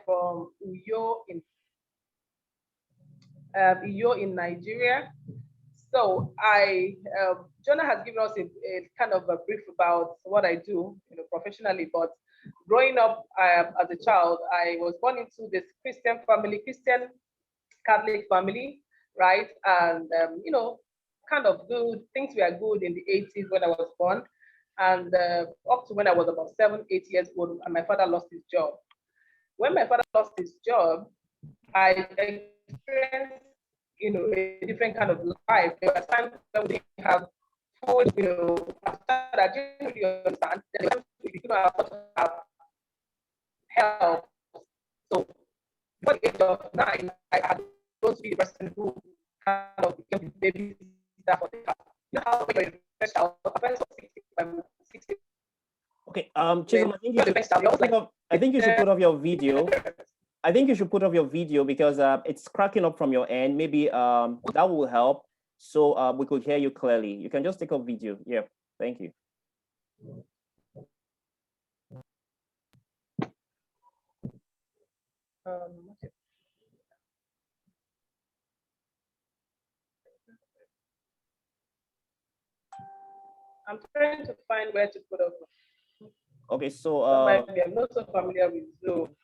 from Uyo in Nigeria. So Jonah has given us a kind of a brief about what I do, professionally. But growing up as a child, I was born into this Christian family, Christian Catholic family, right? And kind of good things were good in the 80s when I was born, and up to when I was about 7, 8 years old, and my father lost his job. When my father lost his job, I experienced, a different kind of life. There were times when we didn't have food, after that, I didn't really understand. Then there were times we didn't have help. So before the age of 9, I had going to be the person who kind of became the babysitter for the child. How when you're a first child, my parents were 60. Okay, Chisholm, I think you should put off your video. I think you should put off your video because it's cracking up from your end. Maybe that will help so we could hear you clearly. You can just take off video. Yeah, thank you. Okay. I'm trying to find where to put up. Okay, so I'm not so familiar with Zoom.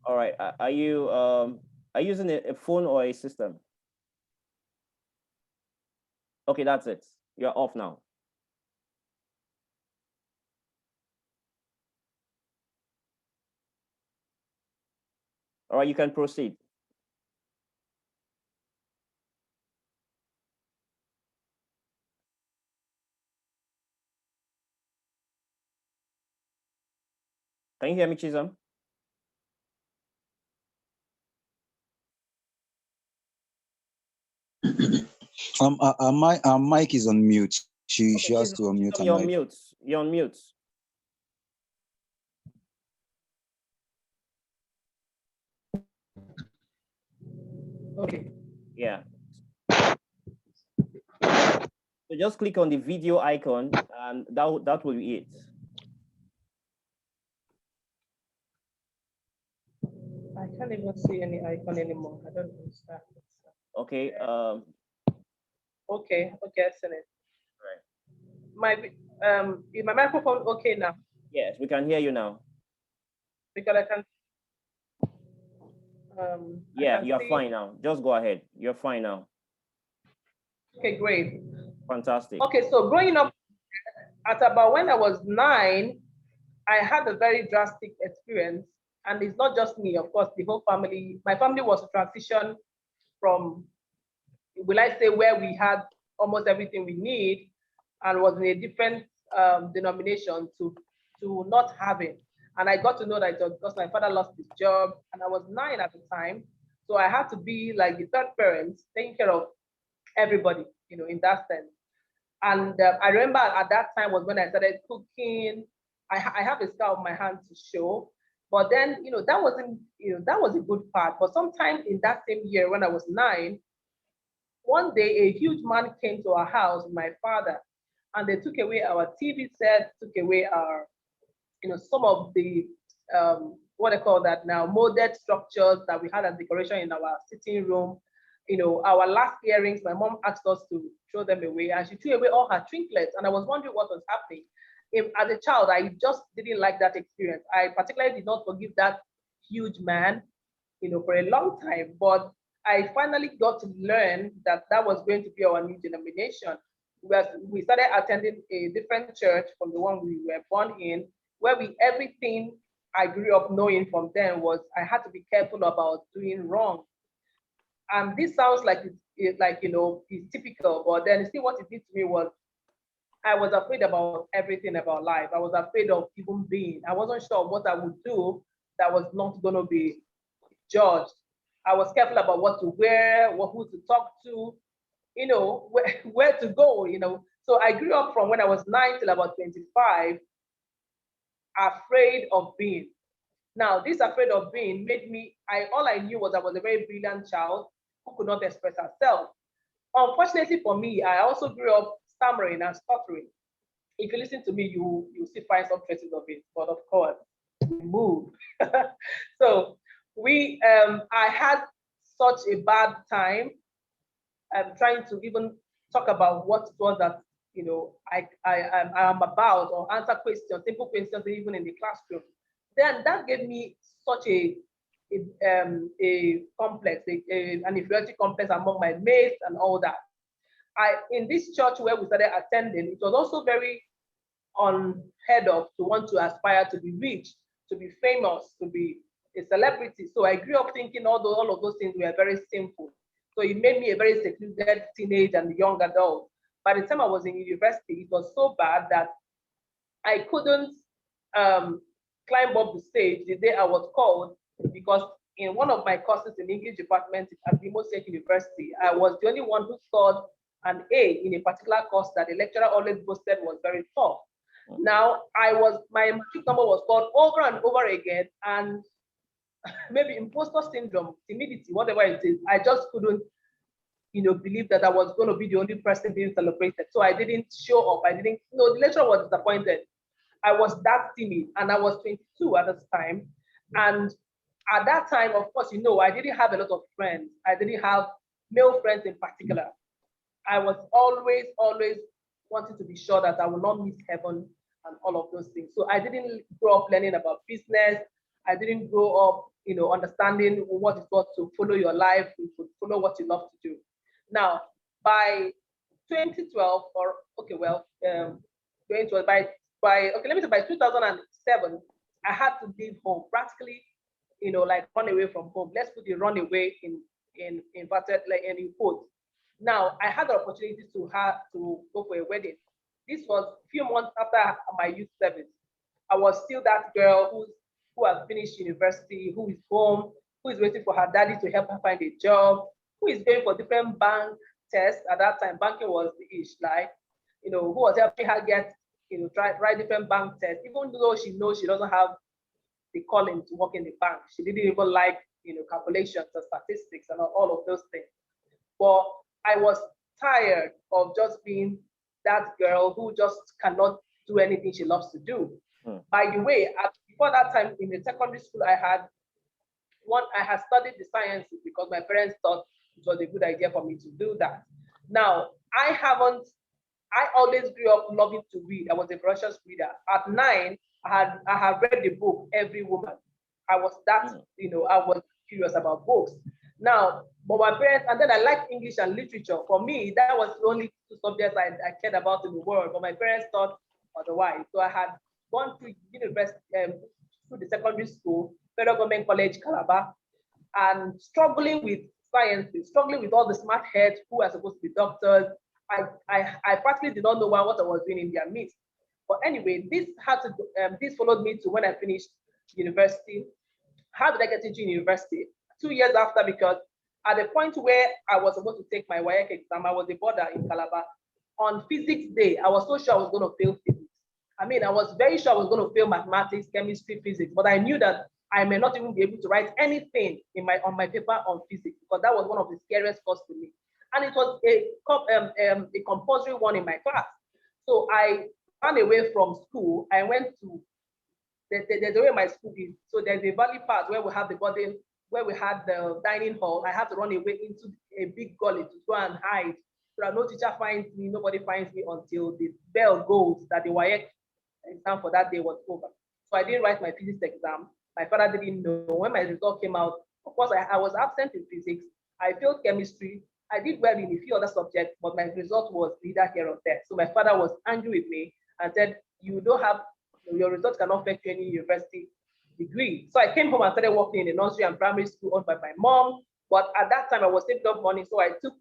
All right, are you using a phone or a system? Okay, that's it. You're off now. All right, you can proceed. Can you hear me, Chisholm? Mike is on mute. She has to unmute her You're on mic. mute. You're on mute. Okay. Yeah. So just click on the video icon, and that will be it. I can't even see any icon anymore. I don't understand. Okay. Okay, I see it. Right. Is my microphone okay now? Yes, we can hear you now. Because I can. Yeah, you're fine now. Just go ahead. You're fine now. Okay, great. Fantastic. Okay, so growing up at about when I was 9, I had a very drastic experience. And it's not just me, of course, the whole family. My family was transitioned from, will I say, where we had almost everything we need and was in a different denomination to not having. And I got to know that it was because my father lost his job and I was 9 at the time. So I had to be like the third parent, taking care of everybody, in that sense. And I remember at that time was when I started cooking. I have a scar on my hand to show. But then, that wasn't, that was a good part. But sometime in that same year when I was 9, one day a huge man came to our house, my father, and they took away our TV set, took away our, some of the, what I call that now, molded structures that we had as decoration in our sitting room. Our last earrings, my mom asked us to throw them away, and she threw away all her trinkets. And I was wondering what was happening. As a child, I just didn't like that experience. I particularly did not forgive that huge man, for a long time. But I finally got to learn that that was going to be our new denomination. We started attending a different church from the one we were born in, where everything I grew up knowing from then was I had to be careful about doing wrong. And this sounds like it's typical, but then see what it did to me was I was afraid about everything about life. I was afraid of even being. I wasn't sure what I would do that was not going to be judged. I was careful about what to wear, who to talk to, where to go, So I grew up from when I was 9 till about 25, afraid of being. Now, this afraid of being made me, all I knew was I was a very brilliant child who could not express herself. Unfortunately for me, I also grew up stammering and stuttering. If you listen to me, you still find some traces of it. But of course, we moved. So I had such a bad time trying to even talk about what it was that I am about, or answer questions, simple questions, even in the classroom. Then that gave me such a complex, an inferiority complex among my mates and all that. In this church where we started attending, it was also very unheard of to want to aspire to be rich, to be famous, to be a celebrity. So I grew up thinking all of those things were very sinful. So it made me a very secluded teenage and young adult. By the time I was in university, it was so bad that I couldn't climb up the stage the day I was called, because in one of my courses in English department at Imo State University, I was the only one who scored an A in a particular course that the lecturer always boasted was very tough. Now, my matric number was called over and over again, and maybe imposter syndrome, timidity, whatever it is, I just couldn't, believe that I was going to be the only person being celebrated. So I didn't show up. The lecturer was disappointed. I was that timid, and I was 22 at this time. And at that time, of course, I didn't have a lot of friends. I didn't have male friends in particular. I was always wanting to be sure that I will not miss heaven and all of those things. So I didn't grow up learning about business. I didn't grow up, understanding what it was to follow your life, to follow what you love to do. Now, by 2012, let me say by 2007, I had to leave home, practically, like run away from home. Let's put the run away in inverted, like in quotes. Now, I had the opportunity to go for a wedding. This was a few months after my youth service. I was still that girl who has finished university, who is home, who is waiting for her daddy to help her find a job, who is going for different bank tests. At that time, banking was the ish, like, who was helping her get, write different bank tests, even though she knows she doesn't have the calling to work in the bank. She didn't even like, calculations and statistics and all of those things. But I was tired of just being that girl who just cannot do anything she loves to do. By the way, before that time in the secondary school, I had studied the sciences because my parents thought it was a good idea for me to do that. Now, I always grew up loving to read. I was a voracious reader. At 9, I had read the book Every Woman. I was curious about books. Now, but my parents, and then I liked English and literature. For me, that was the only 2 subjects I cared about in the world, but my parents thought otherwise. So I had gone through university, through the secondary school, Federal Government College, Calabar, and struggling with sciences, struggling with all the smart heads who are supposed to be doctors. I practically did not know what I was doing in their midst. But anyway, this followed me to when I finished university. How did I get into university? 2 years after, because at the point where I was supposed to take my WAEC exam, I was a boarder in Calabar. On physics day, I was so sure I was going to fail physics. I was very sure I was going to fail mathematics, chemistry, physics, but I knew that I may not even be able to write anything on my paper on physics, because that was one of the scariest courses to me. And it was a compulsory one in my class. So I ran away from school. I went to, there's the way my school is. So there's a valley part where we have the building, where we had the dining hall. I had to run away into a big gully to go and hide, so that no teacher finds me, nobody finds me until the bell goes that the WAEC exam for that day was over. So I didn't write my physics exam. My father didn't know. When my result came out, of course, I was absent in physics. I failed chemistry. I did well in a few other subjects, but my result was neither here or there. So my father was angry with me and said, you don't have, your results cannot fetch you any university degree. So I came home and started working in a nursery and primary school owned by my mom. But at that time, I was saving up money, so I took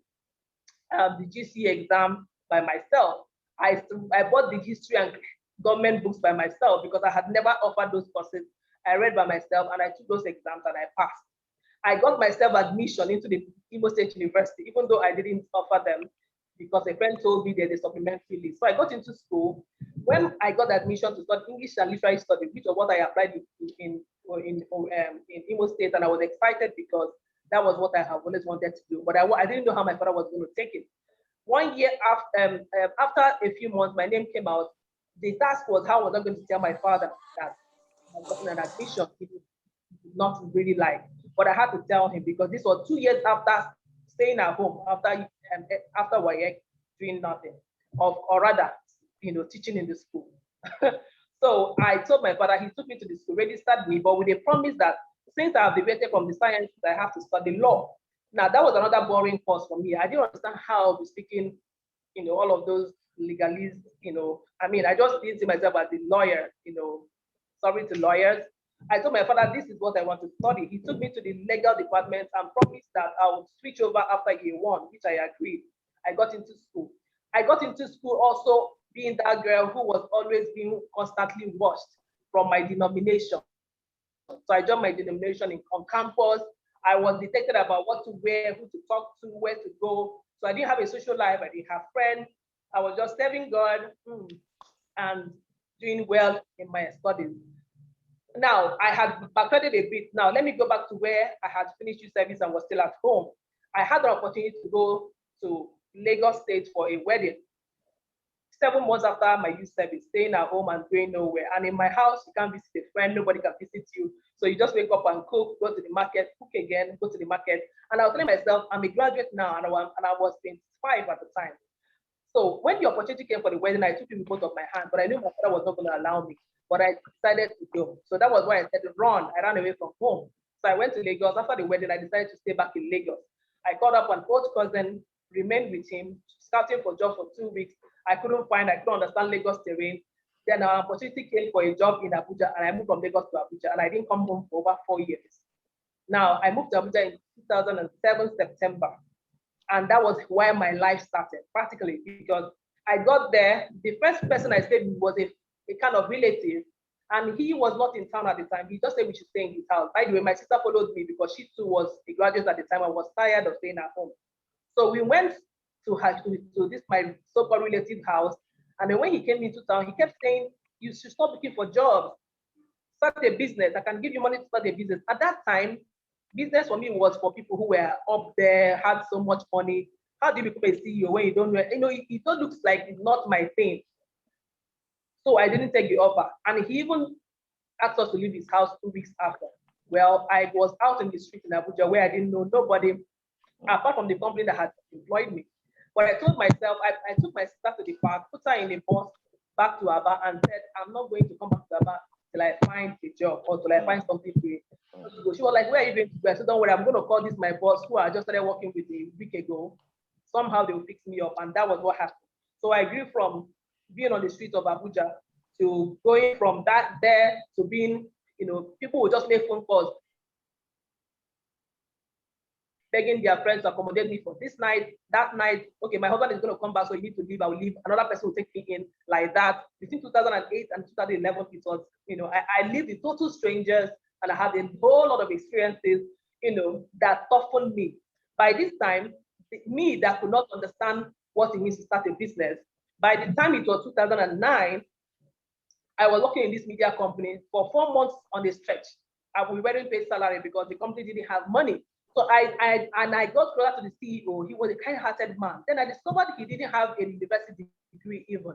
the GCE exam by myself. I bought the history and government books by myself because I had never offered those courses. I read by myself and I took those exams and I passed. I got myself admission into the Imo State University, even though I didn't offer them, because a friend told me there's a supplementary list. So I got into school. When I got admission to study English and literary studies, which was what I applied in Imo State, and I was excited because that was what I have always wanted to do. But I didn't know how my father was going to take it. 1 year after a few months, my name came out. The task was how was I going to tell my father that had gotten an admission he did not really like. But I had to tell him because this was 2 years after staying at home, after WAEC, doing nothing, or rather, teaching in the school. So I told my father, he took me to the school, registered me, but with a promise that since I have deviated from the sciences, I have to study law. Now, that was another boring course for me. I didn't understand how I'll be speaking, all of those legalese, I just didn't see myself as a lawyer, sorry to lawyers. I told my father, this is what I want to study. He took me to the legal department and promised that I would switch over after year one, which I agreed. I got into school. I got into school also being that girl who was always being constantly watched from my denomination. So I joined my denomination on campus. I was detected about what to wear, who to talk to, where to go. So I didn't have a social life. I didn't have friends. I was just serving God and doing well in my studies. Now, I had backtracked a bit. Now, let me go back to where I had finished youth service and was still at home. I had the opportunity to go to Lagos State for a wedding. 7 months after my youth service, staying at home and going nowhere. And in my house, you can't visit a friend, nobody can visit you. So you just wake up and cook, go to the market, cook again, go to the market. And I was telling myself, I'm a graduate now, and I was 25 at the time. So when the opportunity came for the wedding, I took it with both of my hands, but I knew my father was not going to allow me. But I decided to go. So that was why I said run. I ran away from home. So I went to Lagos. After the wedding, I decided to stay back in Lagos. I called up an old cousin, remained with him, scouting for jobs for 2 weeks. I couldn't understand Lagos terrain. Then an opportunity came for a job in Abuja, and I moved from Lagos to Abuja, and I didn't come home for over 4 years. Now, I moved to Abuja in 2007, September. And that was where my life started, practically, because I got there. The first person I stayed with was a kind of relative, and he was not in town at the time. He just said we should stay in his house. By the way, my sister followed me because she too was a graduate at the time. I was tired of staying at home. So we went to this my so-called relative house, and then when he came into town, he kept saying, you should stop looking for jobs, start a business. I can give you money to start a business. At that time, business for me was for people who were up there, had so much money. How do you become a CEO when you don't know? It all looks like it's not my thing. So I didn't take the offer. And he even asked us to leave his house 2 weeks after. Well, I was out in the street in Abuja where I didn't know nobody apart from the company that had employed me. But I told myself, I took my sister to the park, put her in a bus back to Aba, and said, I'm not going to come back to Aba till I find a job or till I find something to do. She was like, where are you going to go? I said, don't worry, I'm going to call this my boss who I just started working with a week ago. Somehow they will fix me up. And that was what happened. So I grew from being on the streets of Abuja to going from that there to being, people would just make phone calls, begging their friends to accommodate me for this night, that night. Okay, my husband is going to come back, so you need to leave. I will leave. Another person will take me in, like that. Between 2008 and 2011, it was, I lived with total strangers, and I had a whole lot of experiences, that toughened me. By this time, me that could not understand what it means to start a business, by the time it was 2009, I was working in this media company for 4 months on a stretch. We weren't paid salary because the company didn't have money. So I got closer to the CEO. He was a kind-hearted man. Then I discovered he didn't have a university degree even.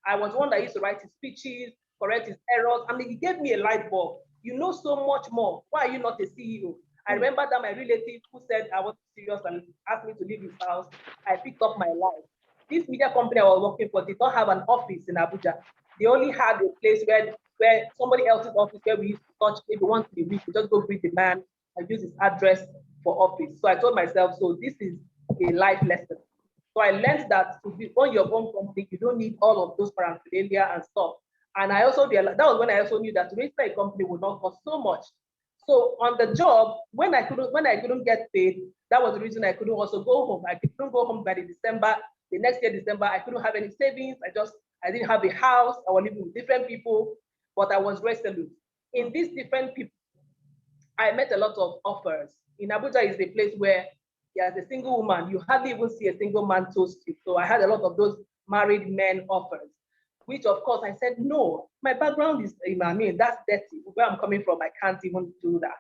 I was one that used to write his speeches, correct his errors, and he gave me a light bulb. You know so much more. Why are you not a CEO? I remember that my relative who said I was serious and asked me to leave his house, I picked up my life. This media company I was working for did not have an office in Abuja. They only had a place where somebody else's office where we used to touch maybe once a week. We just go greet the man and use his address for office. So I told myself, so this is a life lesson. So I learned that to be on your own company, you don't need all of those paraphernalia and stuff. And I also realized, that was when I also knew that to register a company would not cost so much. So on the job, when I couldn't get paid, that was the reason I couldn't also go home. I couldn't go home by the next year, December, I couldn't have any savings. I didn't have a house. I was living with different people, but I was resolute. In these different people, I met a lot of offers. In Abuja is a place where, as a single woman, you hardly even see a single man toast you. So I had a lot of those married men offers, which of course I said, no, my background is, that's dirty. Where I'm coming from, I can't even do that.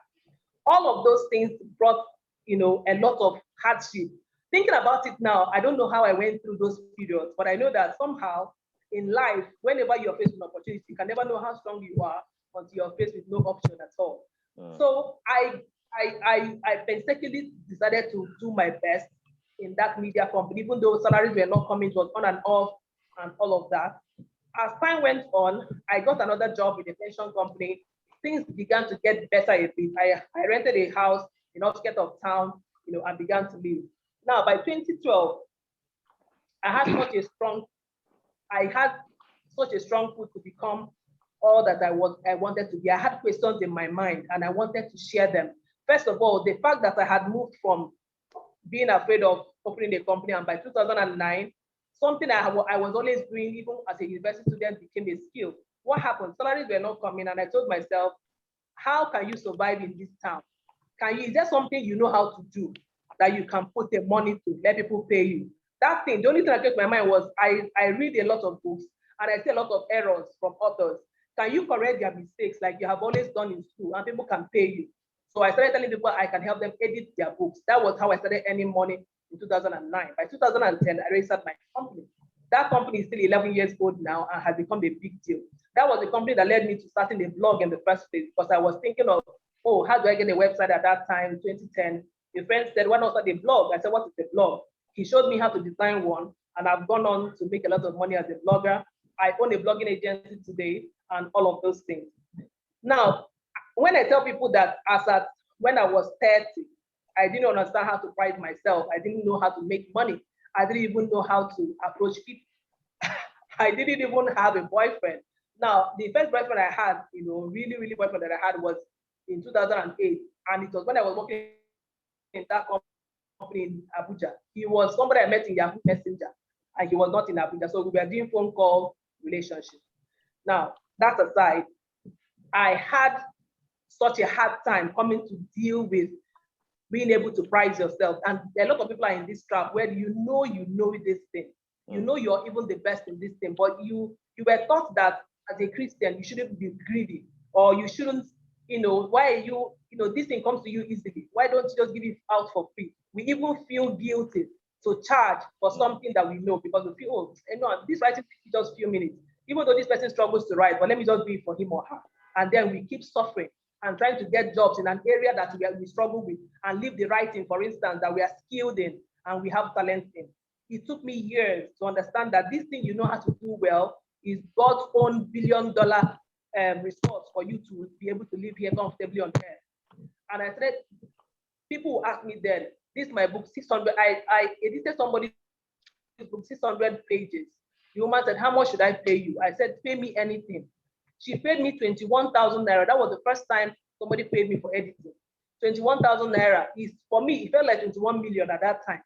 All of those things brought, a lot of hardship. Thinking about it now, I don't know how I went through those periods, but I know that somehow in life, whenever you're faced with an opportunity, you can never know how strong you are until you're faced with no option at all. So I basically decided to do my best in that media company, even though salaries were not coming, it was on and off and all of that. As time went on, I got another job with a pension company. Things began to get better a bit. I rented a house in outskirts of town, and began to live. Now, by 2012, I had such a strong push to become all that I wanted to be. I had questions in my mind and I wanted to share them. First of all, the fact that I had moved from being afraid of opening a company, and by 2009, something I was always doing, even as a university student, became a skill. What happened? Salaries were not coming, and I told myself, how can you survive in this town? Is there something you know how to do that you can put the money to let people pay you? That thing, the only thing that came to my mind was I read a lot of books and I see a lot of errors from authors. Can you correct their mistakes like you have always done in school and people can pay you? So I started telling people I can help them edit their books. That was how I started earning money in 2009. By 2010, I registered my company. That company is still 11 years old now and has become a big deal. That was the company that led me to starting a blog in the first place, because I was thinking of, oh, how do I get a website at that time, 2010? A friend said, why not start a blog? I said, what is a blog? He showed me how to design one, and I've gone on to make a lot of money as a blogger. I own a blogging agency today and all of those things. Now, when I tell people that when I was 30, I didn't understand how to price myself. I didn't know how to make money. I didn't even know how to approach people. I didn't even have a boyfriend. Now, the first boyfriend I had, really boyfriend that I had was in 2008. And it was when I was working in that company in Abuja. He was somebody I met in Yahoo Messenger, and he was not in Abuja. So we were doing phone call relationship. Now, that aside, I had such a hard time coming to deal with being able to price yourself. And a lot of people are in this trap where you know this thing. You know you're even the best in this thing, but you were taught that as a Christian, you shouldn't be greedy, or you shouldn't, why are you, this thing comes to you easily. Why don't you just give it out for free? We even feel guilty to charge for something that we know, because we feel, this writing takes just a few minutes. Even though this person struggles to write, but let me just do it for him or her. And then we keep suffering and trying to get jobs in an area that we struggle with, and leave the writing, for instance, that we are skilled in and we have talent in. It took me years to understand that this thing you know how to do well is God's own billion-dollar resource for you to be able to live here comfortably on earth. And I said, people will ask me then, this is my book, 600, I edited somebody's book, 600 pages. The woman said, how much should I pay you? I said, pay me anything. She paid me 21,000 naira. That was the first time somebody paid me for editing. 21,000 naira is, for me, it felt like 21 million at that time.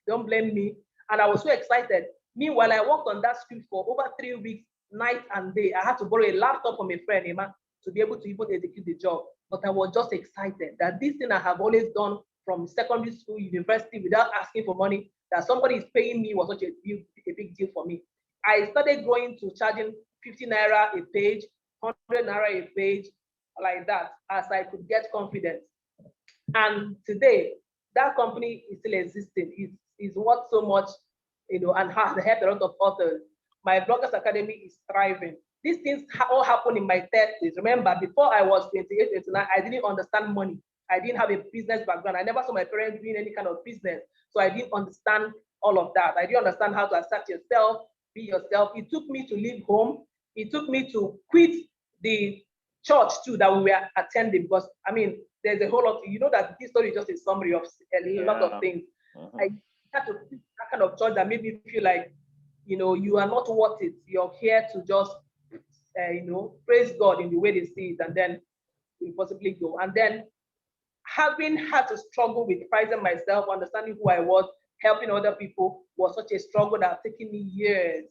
Don't blame me. And I was so excited. Meanwhile, I worked on that script for over 3 weeks, night and day. I had to borrow a laptop from a friend, Emma, to be able to even execute the job. But I was just excited that this thing I have always done from secondary school, university, without asking for money, that somebody is paying me was such a big deal for me. I started going to charging 50 naira a page, 100 naira a page, like that, as I could get confidence. And today, that company is still existing. It's worth so much, and has helped a lot of authors. My Bloggers Academy is thriving. These things all happened in my 30s. Remember, before I was 28, 29, I didn't understand money. I didn't have a business background. I never saw my parents doing any kind of business. So I didn't understand all of that. I didn't understand how to assert yourself, be yourself. It took me to leave home. It took me to quit the church too that we were attending, because there's a whole lot, that this story is just a summary of a lot of things. I had to quit that kind of church that made me feel like, you are not worth it. You're here to just, praise God in the way they see it, and then we possibly go. And then having had to struggle with pricing myself, understanding who I was, helping other people was such a struggle that has taken me years.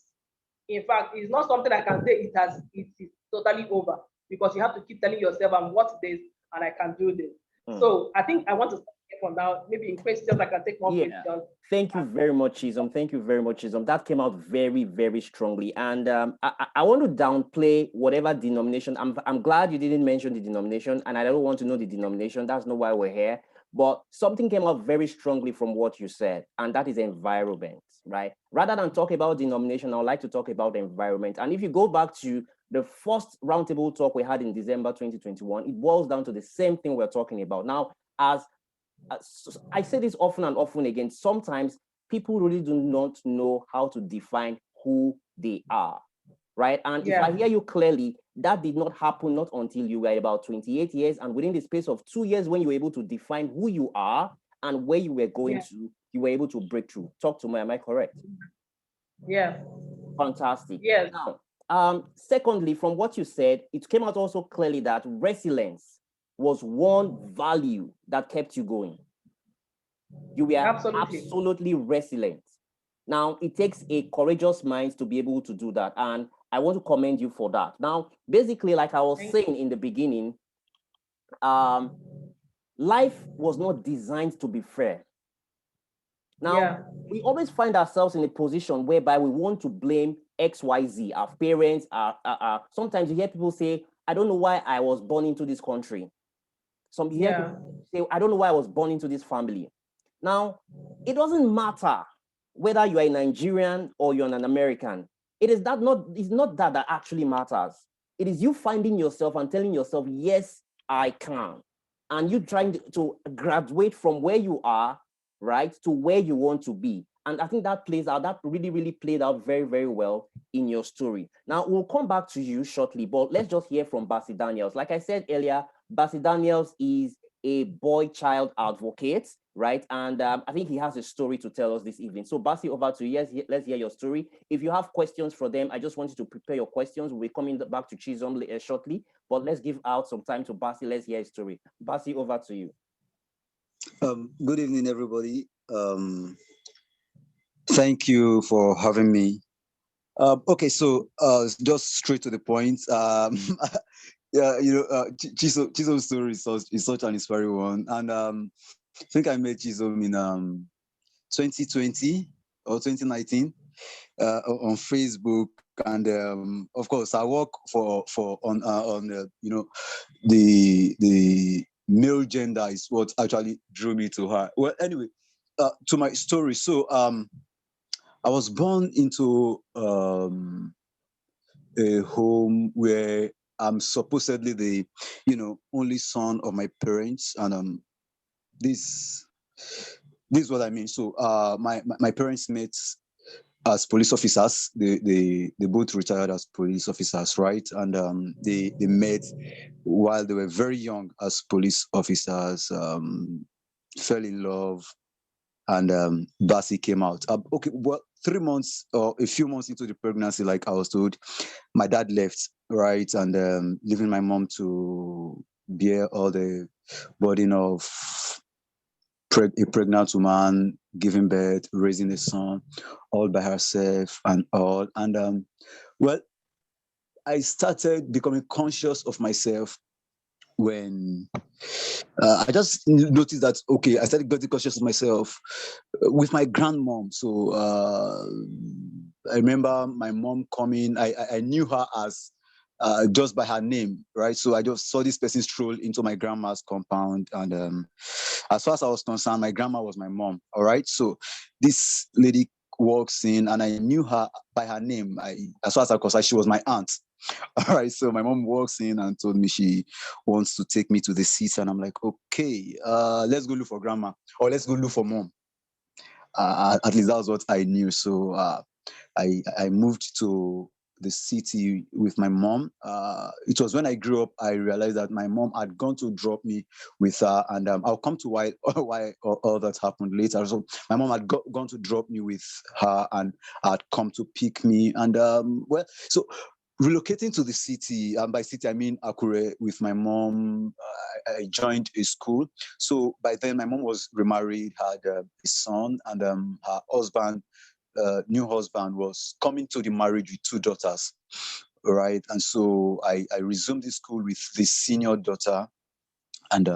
In fact, it's not something I can say it's totally over, because you have to keep telling yourself, I'm worth this and I can do this. So I think I want to start from now. Maybe in questions I can take more questions. Thank you very much, Chisom. Thank you very much, Chisom. That came out very, very strongly. And I want to downplay whatever denomination. I'm glad you didn't mention the denomination, and I don't want to know the denomination. That's not why we're here. But something came out very strongly from what you said, and that is environment, right? Rather than talk about denomination, I would like to talk about environment. And if you go back to the first roundtable talk we had in December 2021, it boils down to the same thing we're talking about. Now, as I say this often and often again, sometimes people really do not know how to define who they are, right? And if I hear you clearly, that did not happen not until you were about 28 years, and within the space of 2 years, when you were able to define who you are and where you were going to, you were able to break through. Talk to me, am I correct? Yeah. Fantastic. Yes. Now, secondly, from what you said, it came out also clearly that resilience was one value that kept you going. You were absolutely resilient. Now, it takes a courageous mind to be able to do that. And I want to commend you for that. Now, basically, like I was saying in the beginning, life was not designed to be fair. Now, we always find ourselves in a position whereby we want to blame XYZ, our parents, sometimes you hear people say, I don't know why I was born into this country. Some hear people say, I don't know why I was born into this family. Now, it doesn't matter whether you are a Nigerian or you're an American. It's not that actually matters. It is you finding yourself and telling yourself, yes, I can. And you trying to graduate from where you are, right, to where you want to be. And I think that plays out, that really, really played out very, very well in your story. Now, we'll come back to you shortly, but let's just hear from Bassey Daniels. Like I said earlier, Bassey Daniels is a boy-child advocate, right? And I think he has a story to tell us this evening. So Bassey, over to you. Yes, let's hear your story. If you have questions for them, I just want you to prepare your questions. We'll be coming back to Chisom shortly, but let's give out some time to Bassey. Let's hear his story. Bassey, over to you. Good evening, everybody. Thank you for having me. Okay, so just straight to the point. Yeah, Chisom's story is such an inspiring one, and I think I met Chisom in 2020 or 2019 on Facebook, and of course I work on the male gender is what actually drew me to her. Well, anyway, to my story. So I was born into a home where I'm supposedly the only son of my parents, and this is what I mean. So my parents met as police officers. They both retired as police officers, right? And they met while they were very young as police officers, fell in love, and Bassey came out. Okay, well, 3 months or a few months into the pregnancy, like I was told, my dad left, right? And leaving my mom to bear all the burden of a pregnant woman, giving birth, raising a son, all by herself and all. And well, I started becoming conscious of myself when I just noticed that, okay, I started getting conscious of myself with my grandmom. So I remember my mom coming. I knew her as just by her name, right? So I just saw this person stroll into my grandma's compound. And as far as I was concerned, my grandma was my mom, all right? So this lady walks in, and I knew her by her name. As far as I was concerned, she was my aunt. All right, so my mom walks in and told me she wants to take me to the seats, and I'm like, okay, let's go look for grandma, or let's go look for mom. At least that was what I knew. So I moved to the city with my mom. It was when I grew up, I realized that my mom had gone to drop me with her, and I'll come to why all that happened later. So my mom had gone to drop me with her and had come to pick me, and well, so relocating to the city, and by city I mean Akure, with my mom, I joined a school. So by then my mom was remarried, had a son, and her husband, new husband, was coming to the marriage with 2 daughters, right? And so I resumed the school with the senior daughter, and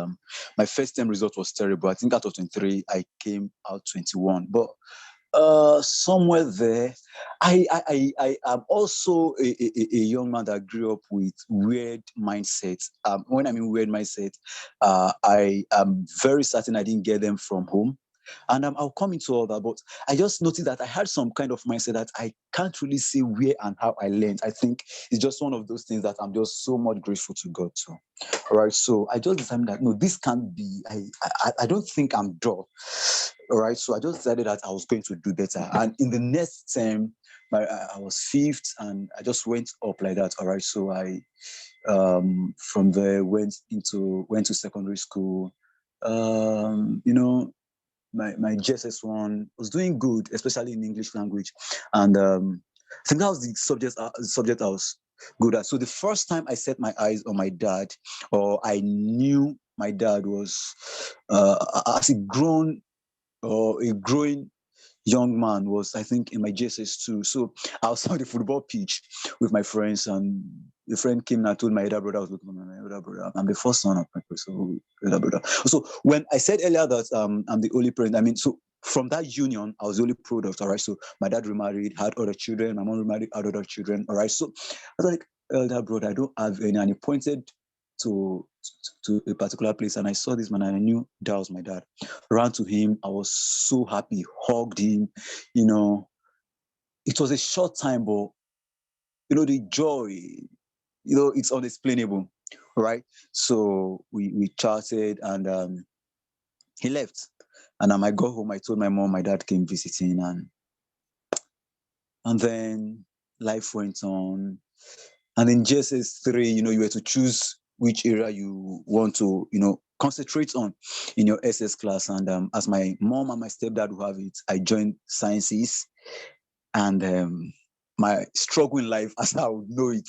my first term result was terrible. I think out of 23, I came out 21. But somewhere there, I am also a young man that grew up with weird mindsets. When I mean weird mindset, I am very certain I didn't get them from home. And I'll come into all that, but I just noticed that I had some kind of mindset that I can't really say where and how I learned. I think it's just one of those things that I'm just so much grateful to God to. All right. So I just decided that no, this can't be. I don't think I'm dull. All right. So I just decided that I was going to do better. And in the next term, I was fifth, and I just went up like that. All right. So I from there went to secondary school. You know, my JSS1 was doing good, especially in English language, and I think that was the subject I was good at. So the first time I set my eyes on my dad, or I knew my dad, was as a grown or a growing young man, was I think in my JSS2. So I was on the football pitch with my friends, and a friend came and told my elder brother, I was looking at my elder brother. I'm the first son of my elder brother. So when I said earlier that I'm the only parent, I mean, so from that union, I was the only product. All right. So my dad remarried, had other children. My mom remarried, had other children. All right. So I was like, elder brother, I don't have any. And he pointed to a particular place, and I saw this man, and I knew that was my dad. Ran to him. I was so happy, hugged him. You know, it was a short time, but you know, the joy, you know, it's unexplainable, right? So we chatted, and he left. And I got home, I told my mom my dad came visiting, and then life went on. And in JSS3, you know, you were to choose which area you want to, you know, concentrate on in your SS class. And as my mom and my stepdad would have it, I joined sciences. And my struggle in life, as I would know it,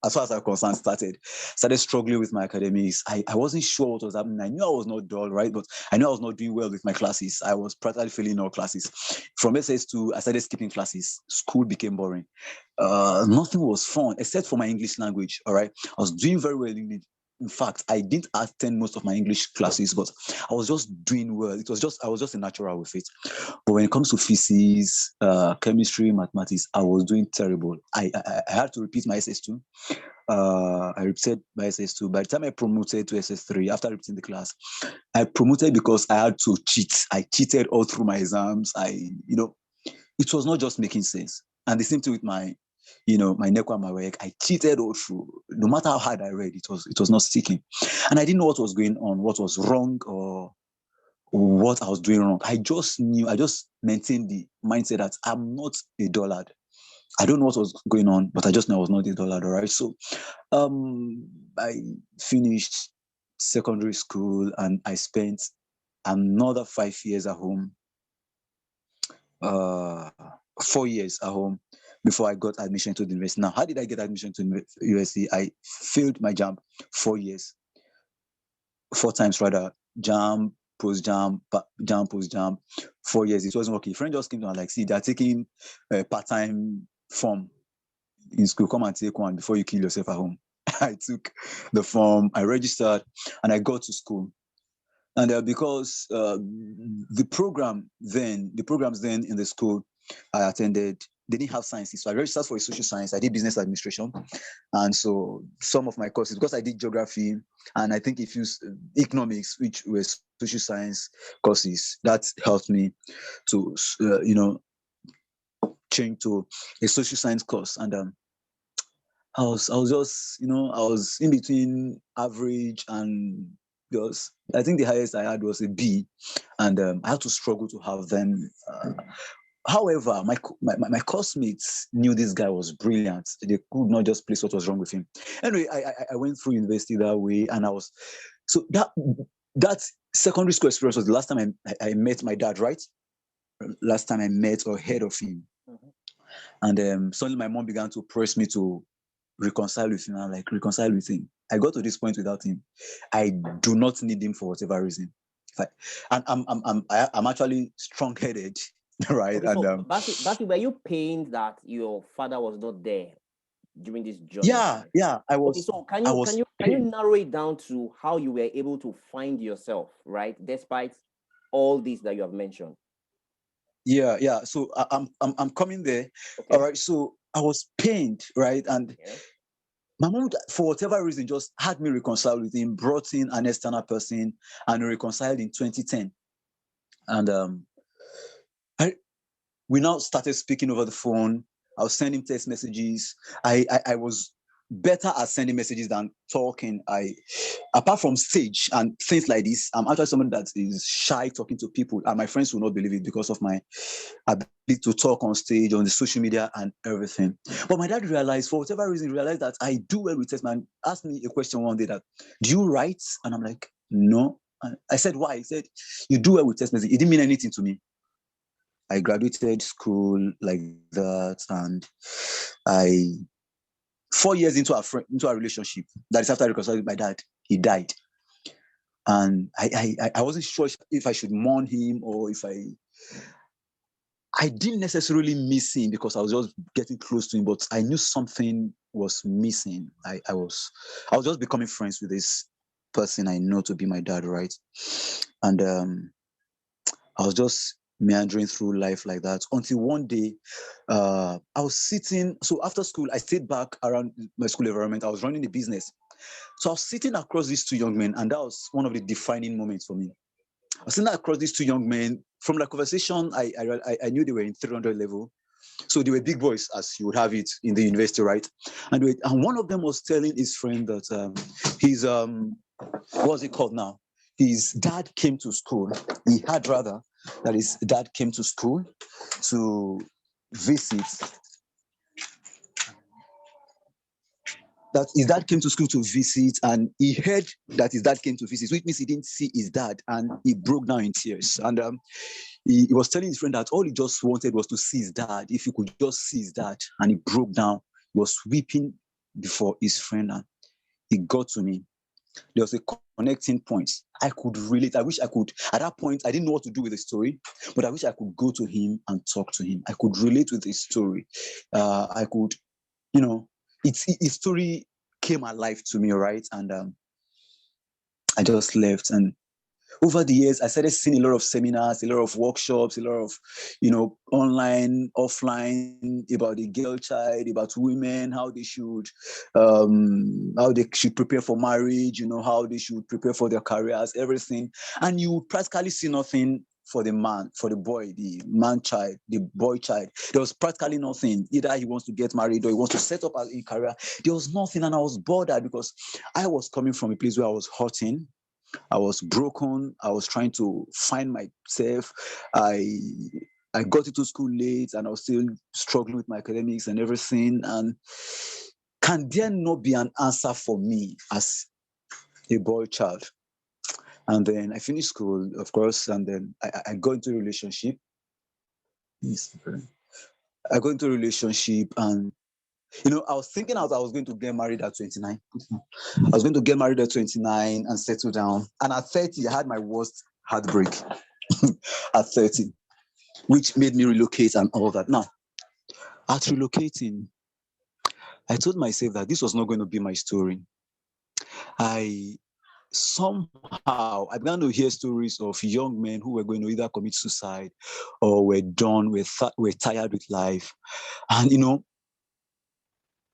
as far as I'm concerned, started struggling with my academics. I wasn't sure what was happening. I knew I was not dull, right? But I knew I was not doing well with my classes. I was practically failing all classes. From SS2, I started skipping classes. School became boring. Nothing was fun except for my English language, all right? I was doing very well in it. In fact, I didn't attend most of my English classes, but I was just doing well. I was just a natural with it. But when it comes to physics, chemistry, mathematics, I was doing terrible. I had to repeat my SS2. I repeated my SS2. By the time I promoted to SS3, after repeating the class, I promoted because I had to cheat. I cheated all through my exams. You know, it was not just making sense. And the same thing with my NECO and my work. I cheated all through. No matter how hard I read, it was not sticking. And I didn't know what was going on, what was wrong, or what I was doing wrong. I just maintained the mindset that I'm not a dullard. I don't know what was going on, but I just know I was not a dullard, all right? So I finished secondary school, and I spent another 5 years at home, 4 years at home before I got admission to the university. Now, how did I get admission to the university? I failed my JAMB 4 years, 4 times rather, JAMB, post-JAMB, JAMB, post-JAMB, 4 years. It wasn't working. Friend just came to me and like, see, they're taking a part-time form in school. Come and take one before you kill yourself at home. I took the form, I registered, and I got to school. And because the programs then in the school I attended, they didn't have sciences. So I registered for a social science. I did business administration. And so some of my courses, because I did geography and I think if you economics, which were social science courses, that helped me to, change to a social science course. And I was just, I was in between average and just, I think the highest I had was a B, and I had to struggle to have them. However, my classmates knew this guy was brilliant. They could not just place what was wrong with him. Anyway, I went through university that way, and so that secondary school experience was the last time I met my dad, right? Last time I met or heard of him. Mm-hmm. And suddenly my mom began to press me to reconcile with him. I'm like, reconcile with him. I got to this point without him. I do not need him for whatever reason. And I'm actually strong-headed, right? Okay, so Basi, were you pained that your father was not there during this journey? Yeah, I was. Okay, so can you narrow it down to how you were able to find yourself, right, despite all this that you have mentioned? Yeah. So I'm coming there. Okay. All right. So I was pained, right? And my mom, for whatever reason, just had me reconcile with him, brought in an external person, and reconciled in 2010. And we now started speaking over the phone. I was sending text messages. I was better at sending messages than talking. Apart from stage and things like this, I'm actually someone that is shy talking to people, and my friends will not believe it because of my ability to talk on stage, on the social media and everything. But my dad realized, for whatever reason, realized that I do well with text. Man asked me a question one day that, do you write? And I'm like, no. And I said, why? He said, you do well with text message. It didn't mean anything to me. I graduated school like that, and 4 years into a relationship, that is after I reconciled with my dad, he died. And I wasn't sure if I should mourn him or if I didn't necessarily miss him because I was just getting close to him, but I knew something was missing. I was just becoming friends with this person I know to be my dad, right? And I was just meandering through life like that until one day I was sitting. So after school, I stayed back around my school environment. I was running a business. So I was sitting across these two young men, and that was one of the defining moments for me. I was sitting across these two young men. From the conversation, I knew they were in 300 level. So they were big boys, as you would have it in the university, right? And one of them was telling his friend that his what's it called now? His dad came to school. He had rather that his dad came to school to visit. That his dad came to school to visit, and he heard that his dad came to visit, which means he didn't see his dad, and he broke down in tears. And he was telling his friend that all he just wanted was to see his dad. If he could just see his dad, and he broke down. He was weeping before his friend, and he got to me. There was a connecting point. I could relate. I wish I could. At that point, I didn't know what to do with the story, but I wish I could go to him and talk to him. I could relate with his story. I could, his story came alive to me, right? And I just left. And over the years, I started seeing a lot of seminars, a lot of workshops, a lot of, online, offline, about the girl child, about women, how they should prepare for marriage, how they should prepare for their careers, everything. And you practically see nothing for the man, for the boy, the man child, the boy child. There was practically nothing. Either he wants to get married or he wants to set up a career. There was nothing, and I was bothered because I was coming from a place where I was hurting. I was broken. I was trying to find myself. I got into school late, and I was still struggling with my academics and everything. And can there not be an answer for me as a boy child? And then I finished school, of course, and then I got into a relationship. I got into a relationship, and I was thinking I was going to get married at 29. I was going to get married at 29 and settle down. And at 30, I had my worst heartbreak at 30, which made me relocate and all that. Now, at relocating, I told myself that this was not going to be my story. Somehow I began to hear stories of young men who were going to either commit suicide or were done, were tired with life. And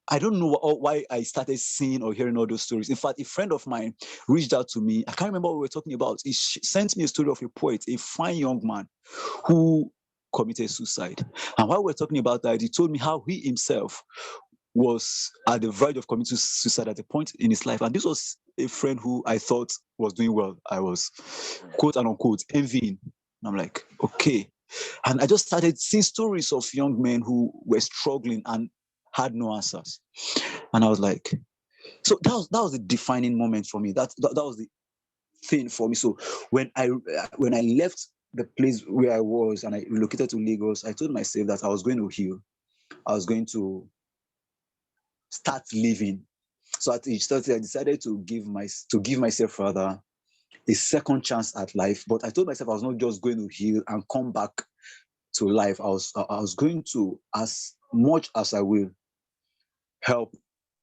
I don't know why I started seeing or hearing all those stories. In fact, a friend of mine reached out to me. I can't remember what we were talking about. He sent me a story of a poet, a fine young man who committed suicide. And while we were talking about that, he told me how he himself was at the verge of committing suicide at a point in his life. And this was a friend who I thought was doing well. I was, quote and unquote, envying. And I'm like, okay. And I just started seeing stories of young men who were struggling and had no answers. And I was like, so that was the defining moment for me. That was the thing for me. So when I left the place where I was and I relocated to Lagos, I told myself that I was going to heal. I was going to start living. So at age 30, I decided to give myself rather a second chance at life. But I told myself I was not just going to heal and come back to life. I was going to, as much as I will, help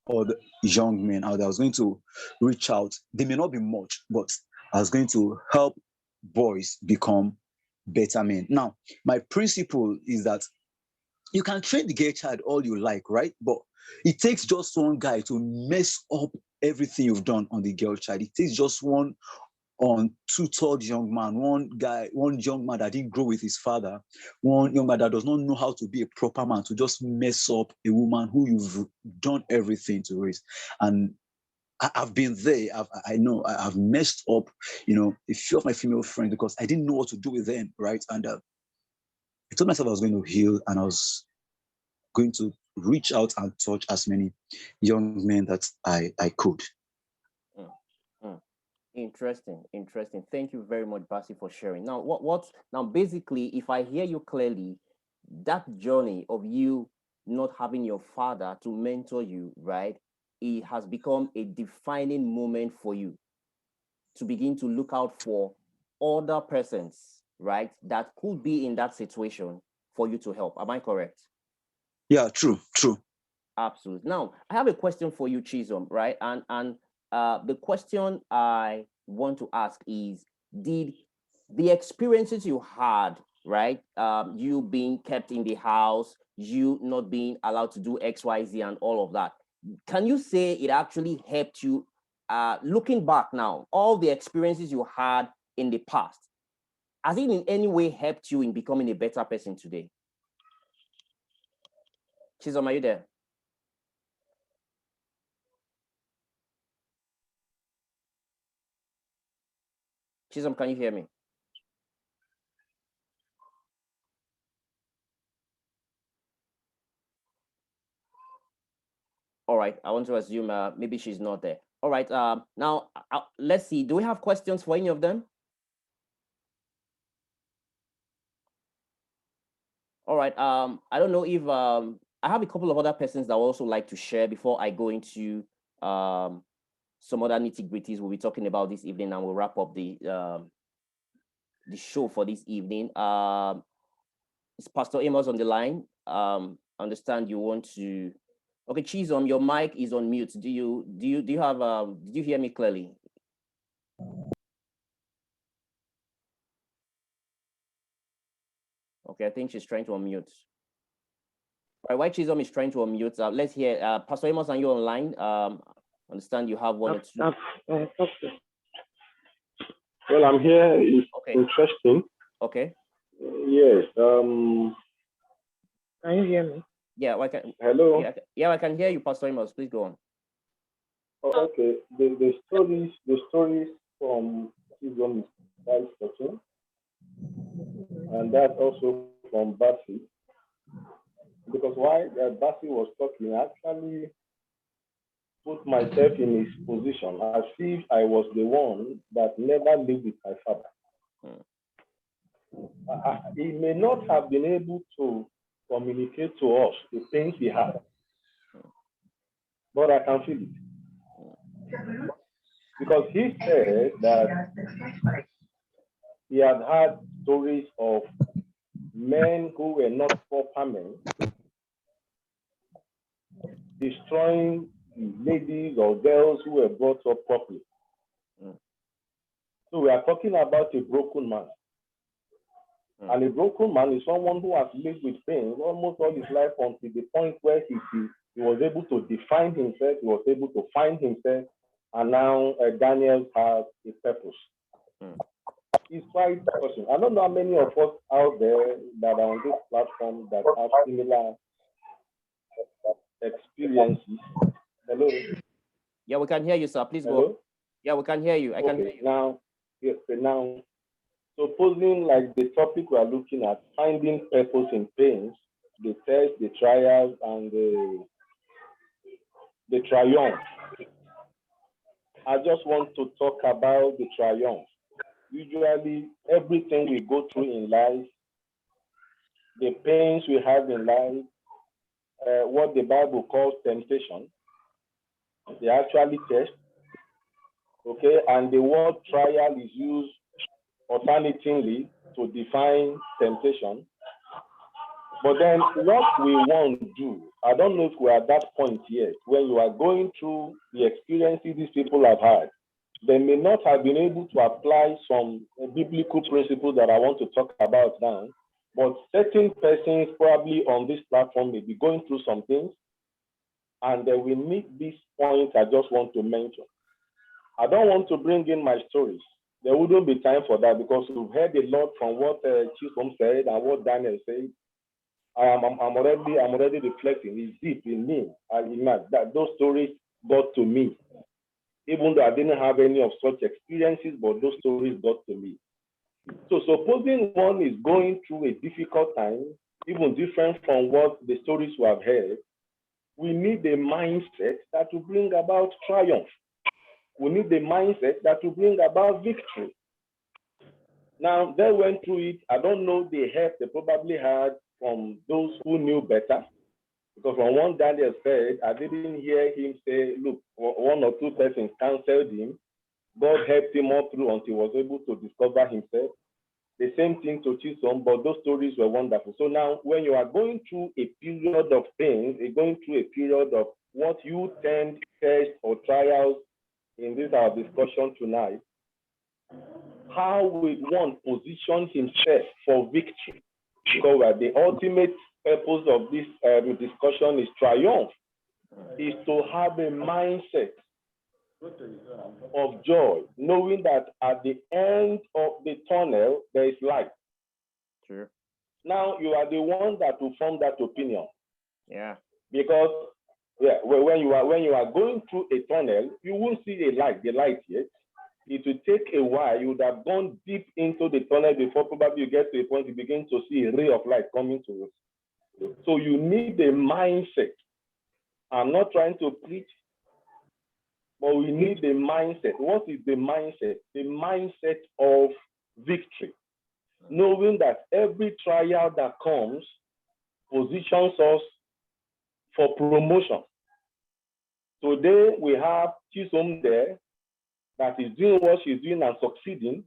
all the young men out there. I was going to reach out. They may not be much, but I was going to help boys become better men. Now, my principle is that you can train the gay child all you like, right? But it takes just one guy to mess up everything you've done on the girl child. It takes just one untutored young man, one young man that didn't grow with his father, one young man that does not know how to be a proper man, to just mess up a woman who you've done everything to raise. And I've been there. I know I've messed up, a few of my female friends because I didn't know what to do with them, right? And I told myself I was going to heal, and I was going to reach out and touch as many young men that I could. Interesting. Thank you very much, Bassey, for sharing. Now, now basically, if I hear you clearly, that journey of you not having your father to mentor you, right? It has become a defining moment for you to begin to look out for other persons, right? That could be in that situation for you to help. Am I correct? Yeah, true. Absolutely. Now, I have a question for you, Chisom, right? And the question I want to ask is, did the experiences you had, right? You being kept in the house, you not being allowed to do X, Y, Z, and all of that, can you say it actually helped you? Looking back now, all the experiences you had in the past, has it in any way helped you in becoming a better person today? Chisom, are you there? Chisom, can you hear me? All right, I want to assume maybe she's not there. All right, now let's see. Do we have questions for any of them? All right, I don't know if I have a couple of other persons that would also like to share before I go into some other nitty-gritties we'll be talking about this evening, and we'll wrap up the show for this evening. Is Pastor Amos on the line? Understand you want to. Okay, Chisom, your mic is on mute. Do you have did you hear me clearly? Okay, I think she's trying to unmute. All right, while Chisom is trying to unmute, let's hear Pastor Amos, are you online? Understand you have one or two. Well, I'm here. It's okay. Interesting. Okay. Yes. Can you hear me? Yeah, I can. Hello. Yeah, I can hear you, Pastor Amos. Please go on. Oh, okay. The stories from Chisom is touching, and that's also from Bassey. Because while Bassey was talking, I actually put myself in his position as if I was the one that never lived with my father. He may not have been able to communicate to us the things he had, but I can feel it. Because he said that he had stories of men who were not proper men destroying ladies or girls who were brought up properly. So we are talking about a broken man. And a broken man is someone who has lived with pain almost all his life until the point where he was able to define himself, he was able to find himself, and now Daniel has a purpose. It's quite touching. I don't know how many of us out there that are on this platform that have similar experiences. Hello? Yeah, we can hear you, sir. Please Hello? go. Yeah, we can hear you. I can hear you. Now, yes, now, supposing like the topic we are looking at, finding purpose in pains, the tests, the trials, and the triumph. I just want to talk about the triumph. Usually, everything we go through in life, the pains we have in life, what the Bible calls temptation, they actually test, okay? And the word trial is used alternatively to define temptation. But then what we want to do, I don't know if we're at that point yet, when you are going through the experiences these people have had, they may not have been able to apply some biblical principles that I want to talk about now, but certain persons probably on this platform may be going through some things, and they will meet this point I just want to mention. I don't want to bring in my stories, there wouldn't be time for that because we've heard a lot from what Chisom said and what Daniel said. I'm already reflecting. It's deep in me. That those stories got to me, even though I didn't have any of such experiences, but those stories got to me. So supposing one is going through a difficult time, even different from what the stories we have heard, we need a mindset that will bring about triumph. We need a mindset that will bring about victory. Now, they went through it. I don't know the help they probably had from those who knew better. Because from what Daniel said, I didn't hear him say, look, one or two persons counseled him. God helped him all through until he was able to discover himself. The same thing to Chisom, but those stories were wonderful. So now, when you are going through a period of pain, you're going through a period of what you termed tests or trials in this our discussion tonight, how will one position himself for victory? Because the ultimate purpose of this discussion is triumph, is to have a mindset of joy, knowing that at the end of the tunnel, there is light. Sure. Now, you are the one that will form that opinion. Yeah. Because when you are going through a tunnel, you won't see the light yet. It will take a while. You would have gone deep into the tunnel before probably you get to a point you begin to see a ray of light coming to you. So you need a mindset. I'm not trying to preach, but we need a mindset. What is the mindset? The mindset of victory. Knowing that every trial that comes positions us for promotion. Today we have Chisom there that is doing what she's doing and succeeding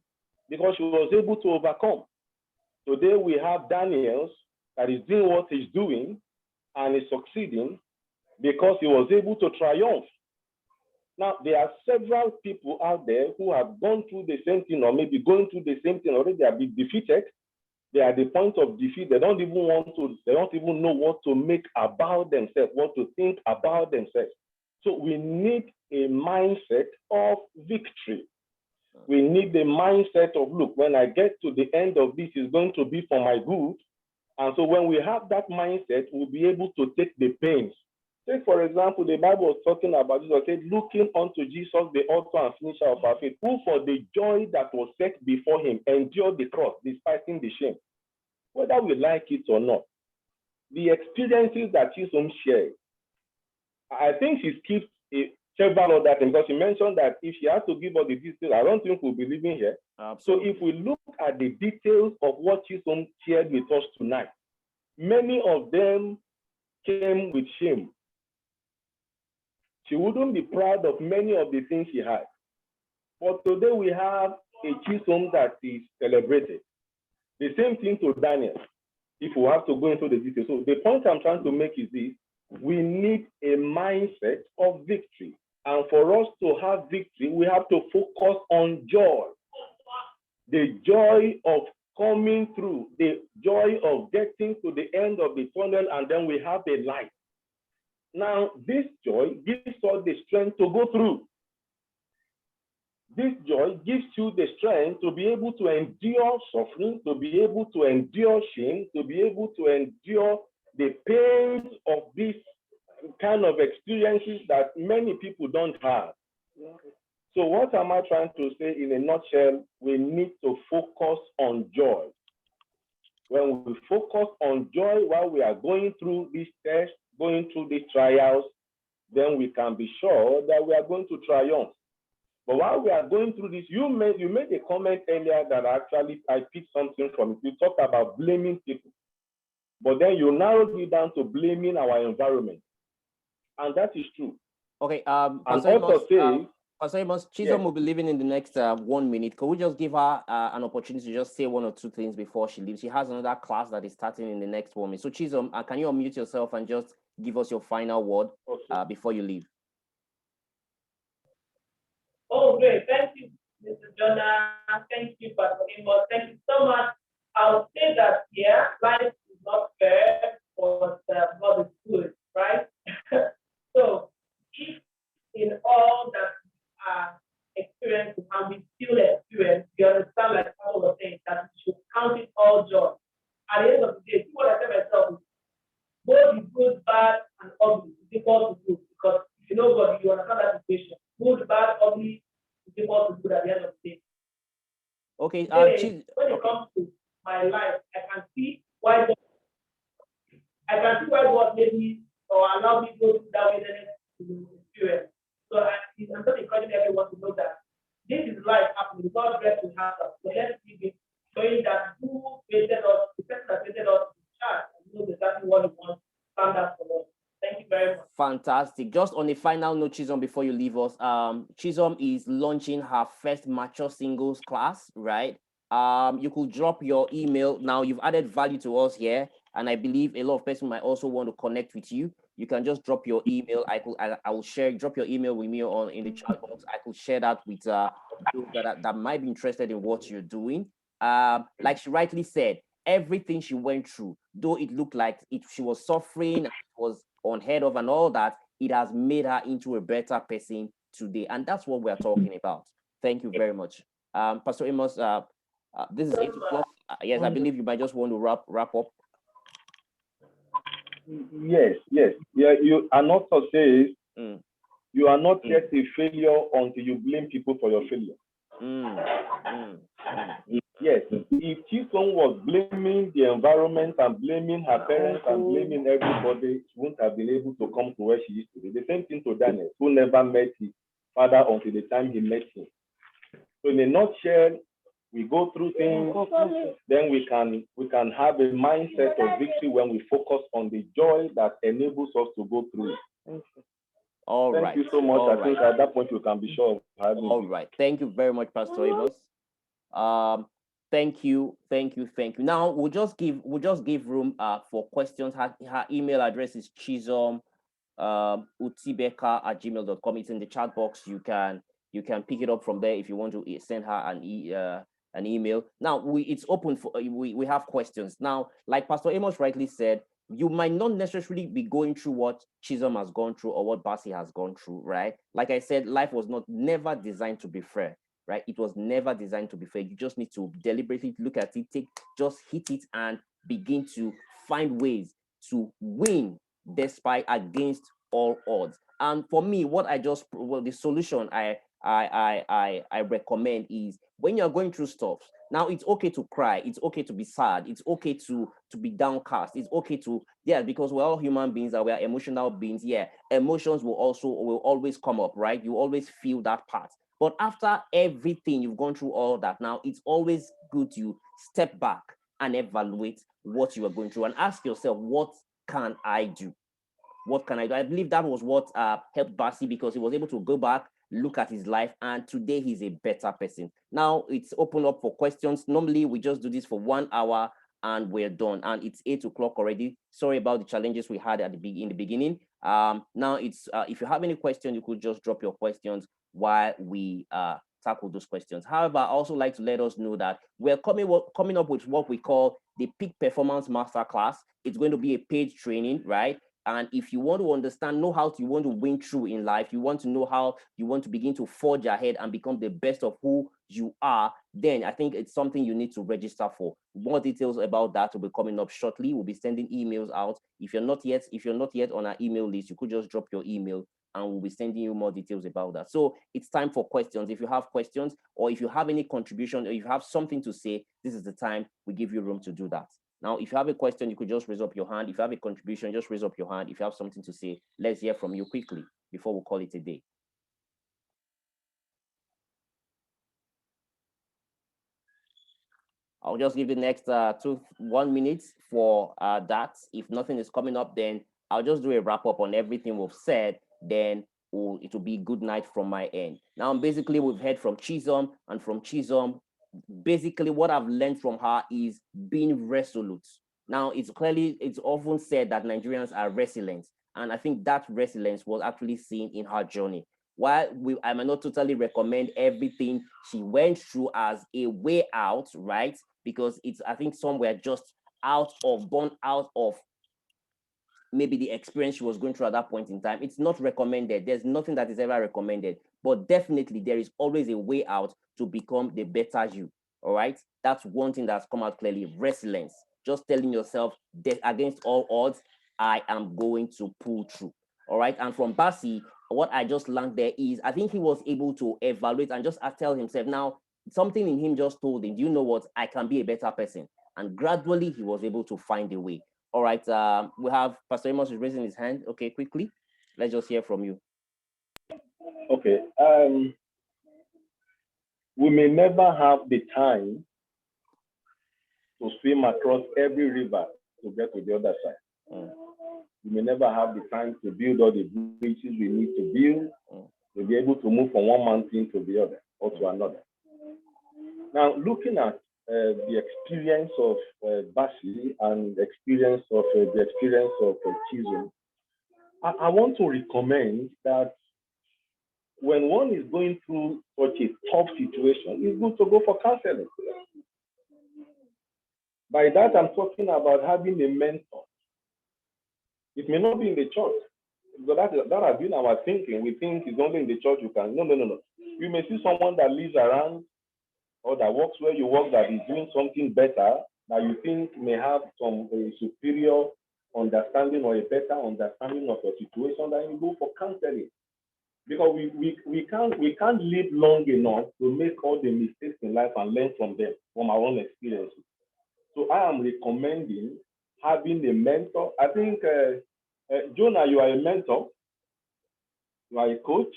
because she was able to overcome. Today we have Daniel that is doing what he's doing and is succeeding because he was able to triumph. Now, there are several people out there who have gone through the same thing or maybe going through the same thing already. They have been defeated. They are at the point of defeat. They don't even know what to make about themselves, what to think about themselves. So we need a mindset of victory. We need the mindset of, look, when I get to the end of this, it's going to be for my good. And so when we have that mindset, we'll be able to take the pains. Take, for example, the Bible was talking about Jesus, said, looking unto Jesus, the author and finisher of our faith, who for the joy that was set before him endured the cross, despising the shame. Whether we like it or not, the experiences that Chisom shared, I think she skipped several other things because she mentioned that if she has to give us the details, I don't think we'll be living here. Absolutely. So if we look at the details of what Chisom shared with us tonight, many of them came with shame. She wouldn't be proud of many of the things she had. But today we have a Chisom that is celebrated. The same thing to Daniel, if we have to go into the details. So the point I'm trying to make is this: we need a mindset of victory. And for us to have victory, we have to focus on joy. The joy of coming through, the joy of getting to the end of the tunnel, and then we have a light. Now, this joy gives us the strength to go through. This joy gives you the strength to be able to endure suffering, to be able to endure shame, to be able to endure the pains of these kind of experiences that many people don't have. So what am I trying to say in a nutshell? We need to focus on joy. When we focus on joy while we are going through these tests, going through these trials, then we can be sure that we are going to triumph. But while we are going through this, you made a comment earlier that actually I picked something from it. You talked about blaming people, but then you narrowed it down to blaming our environment, and that is true. Okay. Chisom yes. Will be leaving in the next 1 minute. Could we just give her an opportunity to just say one or two things before she leaves? She has another class that is starting in the next 1 minute. So Chisom, can you unmute yourself and just give us your final word before you leave? Oh, great. Thank you, Mr. Jonah. Thank you, Pastor Amos. Thank you so much. I'll say that, yeah, life is not fair, but God is good, right? So, if in all that we are experiencing and we still experience, that we should count it all joy. At the end of the day, what I tell myself is both the good, bad, and ugly is equal to good. Because if you know God, you understand that equation. Good, bad, ugly is equal to good at the end of the day. Okay. When it comes to my life, I can see why God made me or allowed me to go through that wilderness experience. So I'm just encouraging everyone to know that this is life happening. God bless to have us. So let's keep it showing that who created us, the person that created us, is charged and knows exactly what he wants, stand up for us. Thank you very much. Fantastic. Just on a final note, Chisom, before you leave us, Chisom is launching her first mature singles class, right? You could drop your email. Now you've added value to us here, and I believe a lot of people might also want to connect with you. You can just drop your email. I will share. Drop your email with me in the chat box. I could share that with those that might be interested in what you're doing. Like she rightly said, everything she went through, though it looked like she was suffering, was unheard of and all that, it has made her into a better person today. And that's what we're talking about. Thank you very much. Pastor Amos, this is 8 o'clock. Yes, I believe you might just want to wrap up. Yes. Yeah, you are not to say you are not yet a failure until you blame people for your failure. Yes, if Chisom was blaming the environment and blaming her parents and blaming everybody, she wouldn't have been able to come to where she used to be. The same thing to Daniel, who never met his father until the time he met him. So in a nutshell, we go through things, then we can have a mindset of victory when we focus on the joy that enables us to go through it. Thank you so much. I think at that point you can be sure of having all right. Thank you very much, Pastor Amos. Thank you. Now we'll just give room for questions. Her email address is chisom utibeka@gmail.com. It's in the chat box. You can pick it up from there if you want to send her an email. Now it's open for we have questions. Now, like Pastor Amos rightly said, you might not necessarily be going through what Chisom has gone through or what Bassey has gone through, right? Like I said, life was never designed to be fair, right? It was never designed to be fair. You just need to deliberately look at it, just hit it and begin to find ways to win despite against all odds. And for me, the solution I recommend is when you're going through stuff, now it's okay to cry, it's okay to be sad, it's okay to be downcast, it's okay to, because we're all human beings and we're emotional beings. Emotions will always come up, right? You always feel that part. But after everything you've gone through all that, now it's always good to step back and evaluate what you are going through and ask yourself, what can I do? What can I do? I believe that was what helped Bassey, because he was able to go back, look at his life, and today he's a better person. Now it's open up for questions. Normally we just do this for 1 hour and we're done, and it's 8 o'clock already. Sorry about the challenges we had in the beginning. Now it's if you have any questions, you could just drop your questions while we tackle those questions. However, I also like to let us know that we're coming up with what we call the Peak Performance Masterclass. It's going to be a paid training, right? And if you want to understand, know how you want to win through in life, you want to know how you want to begin to forge ahead and become the best of who you are, then I think it's something you need to register for. More details about that will be coming up shortly. We'll be sending emails out. If you're not yet on our email list, you could just drop your email and we'll be sending you more details about that. So it's time for questions. If you have questions or if you have any contribution or if you have something to say, this is the time we give you room to do that. Now, if you have a question, you could just raise up your hand. If you have a contribution, just raise up your hand. If you have something to say, let's hear from you quickly before we call it a day. I'll just give the next 1 minute for that. If nothing is coming up, then I'll just do a wrap up on everything we've said. Then it will be good night from my end. Now, basically, we've heard from Chisom, and from Chisom, basically what I've learned from her is being resolute. Now, it's often said that Nigerians are resilient, and I think that resilience was actually seen in her journey. While I might not totally recommend everything she went through as a way out, right? Because I think some were just born out of maybe the experience she was going through at that point in time. It's not recommended. There's nothing that is ever recommended, but definitely there is always a way out to become the better you. All right, that's one thing that's come out clearly. Resilience, just telling yourself that against all odds, I am going to pull through. All right, and from Bassey, what I just learned there is I think he was able to evaluate and just tell himself, now something in him just told him, do you know what, I can be a better person. And gradually he was able to find a way. All right, we have Pastor Amos is raising his hand. Okay, quickly, let's just hear from you. Okay. We may never have the time to swim across every river to get to the other side. We may never have the time to build all the bridges we need to build to be able to move from one mountain to the other or to another. Now, looking at the experience of Bassey and the experience of Chisholm, I want to recommend that when one is going through such a tough situation, it's good to go for counseling. By that, I'm talking about having a mentor. It may not be in the church, but that has been our thinking. We think it's only in the church you can. No. You may see someone that lives around or that works where you work that is doing something better that you think may have some superior understanding or a better understanding of your situation, then you go for counseling. Because we can't live long enough to make all the mistakes in life and learn from them, from our own experiences. So I am recommending having a mentor. I think, Jonah, you are a mentor. You are a coach.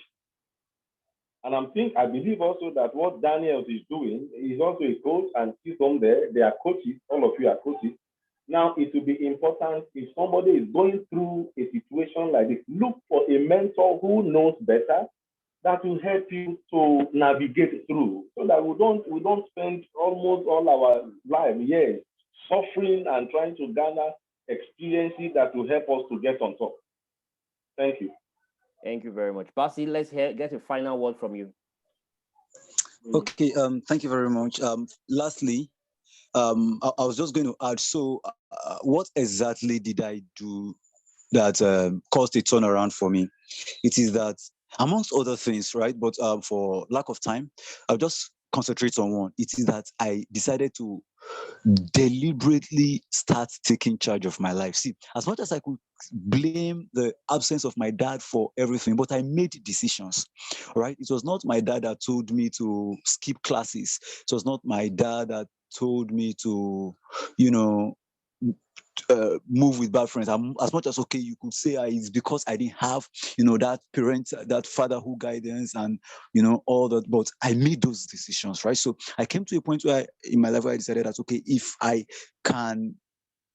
And I believe also that what Daniel is doing is also a coach, and Chisholm there, they are coaches. All of you are coaches. Now, it will be important if somebody is going through a situation like this, look for a mentor who knows better, that will help you to navigate through, so that we don't spend almost all our life suffering and trying to garner experiences that will help us to get on top. Thank you. Thank you very much. Bassey, let's get a final word from you. Okay, thank you very much. Lastly, I was just going to add, so what exactly did I do that caused a turnaround for me? It is that, amongst other things, right? But for lack of time, I'll just concentrate on one. It is that I decided to deliberately start taking charge of my life. See, as much as I could blame the absence of my dad for everything, but I made decisions, right? It was not my dad that told me to skip classes. It was not my dad that told me to, move with bad friends. As much as, okay, you could say it's because I didn't have, that parent, that fatherhood guidance and, all that, but I made those decisions, right? So I came to a point where in my life where I decided that, okay, if I can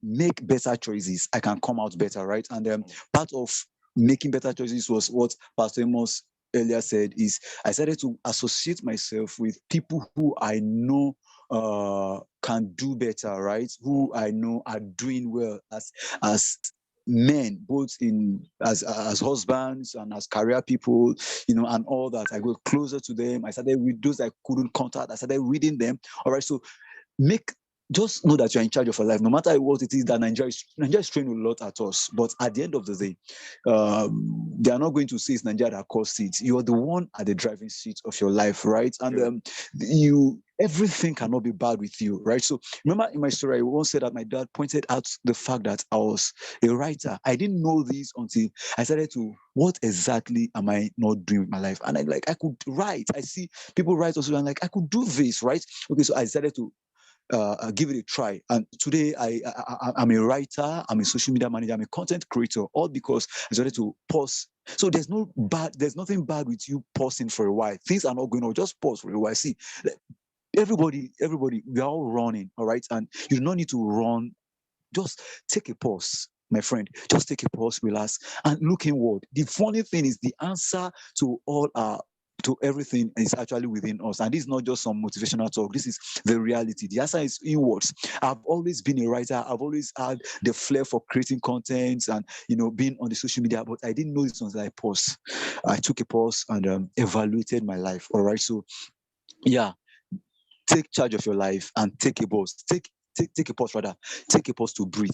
make better choices, I can come out better, right? And part of making better choices was what Pastor Amos earlier said, is I started to associate myself with people who I know can do better, right? Who I know are doing well as men, both as husbands and as career people, and all that. I go closer to them. I started with those I couldn't contact. I started reading them. All right, so just know that you're in charge of your life, no matter what it is that Nigeria is throwing a lot at us. But at the end of the day, they are not going to say it's Nigeria that caused it. You're the one at the driving seat of your life, right? And everything cannot be bad with you, right? So remember in my story, I once said that my dad pointed out the fact that I was a writer. I didn't know this until I started to, what exactly am I not doing with my life? And I could write. I see people write also, and I could do this, right? Okay, so I decided to give it a try. And today I'm a writer, I'm a social media manager, I'm a content creator, all because I started to pause. So there's nothing bad with you pausing for a while. Things are not going on, just pause for a while. See, everybody, we are all running, all right? And you do not need to run. Just take a pause, my friend. Just take a pause, relax, and look inward. The funny thing is the answer to everything is actually within us. And this is not just some motivational talk. This is the reality. The answer is inwards. I've always been a writer. I've always had the flair for creating content and, being on the social media, but I didn't know this until I paused. I took a pause and evaluated my life. All right. So yeah, take charge of your life and take a pause. Take a pause, rather. Take a pause to breathe.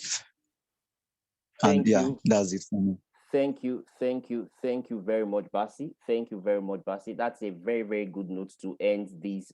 Thank you. That's it for me. Thank you very much, Bassey. Thank you very much, Bassey. That's a very, very good note to end this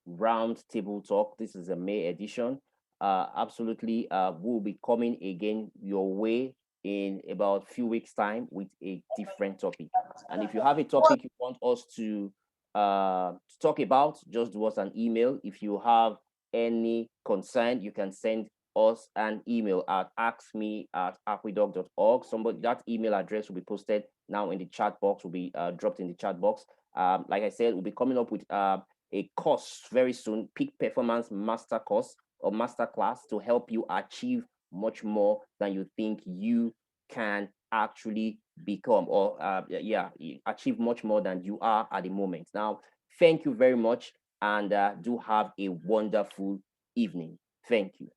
round table talk. This is a May edition. Absolutely, we'll be coming again your way in about a few weeks' time with a different topic. And if you have a topic you want us to talk about, just do us an email. If you have any concern, you can send us an email at askme@aqueduct.org. Somebody, that email address will be posted now in the chat box, will be dropped in the chat box. Like I said, we'll be coming up with a course very soon, Peak Performance Master Course or Master Class, to help you achieve much more than you think you can actually become, or achieve much more than you are at the moment. Now, thank you very much, and do have a wonderful evening. Thank you.